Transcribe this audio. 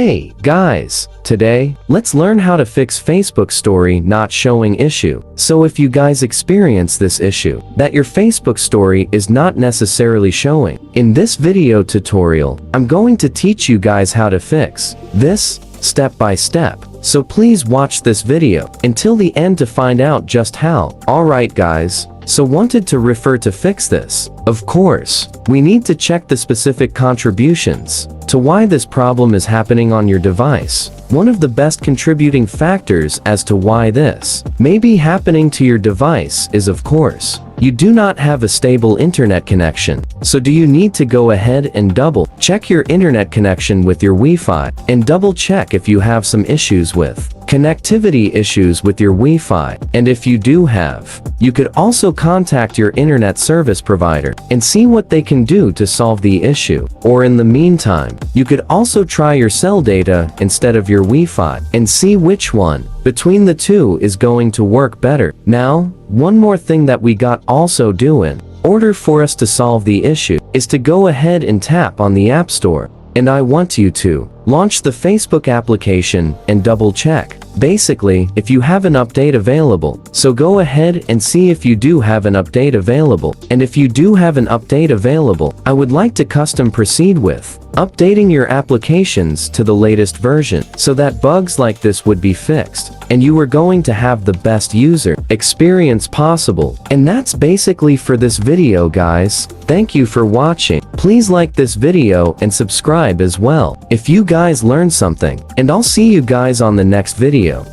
Hey, guys! Today, let's learn how to fix Facebook story not showing issue. So if you guys experience this issue, that your Facebook story is not necessarily showing, in this video tutorial, I'm going to teach you guys how to fix this step by step. So please watch this video until the end to find out just how. Alright guys, so wanted to refer to fix this. Of course, we need to check the specific contributions to why this problem is happening on your device. One of the best contributing factors as to why this may be happening to your device is, of course, you do not have a stable internet connection. So do you need to go ahead and double check your internet connection with your Wi-Fi and double check if you have some issues with connectivity issues with your Wi-Fi. And if you do have, you could also contact your internet service provider and see what they can do to solve the issue. Or in the meantime, you could also try your cell data instead of your Wi-Fi and see which one between the two is going to work better. Now, one more thing that we got also do in order for us to solve the issue is to go ahead and tap on the App Store. And I want you to launch the Facebook application and double check. Basically, if you have an update available, so go ahead and see if you do have an update available. And if you do have an update available, I would like to custom proceed with updating your applications to the latest version so that bugs like this would be fixed and you are going to have the best user experience possible. And that's basically for this video guys. Thank you for watching. Please like this video and subscribe as well if you guys learned something, and I'll see you guys on the next video.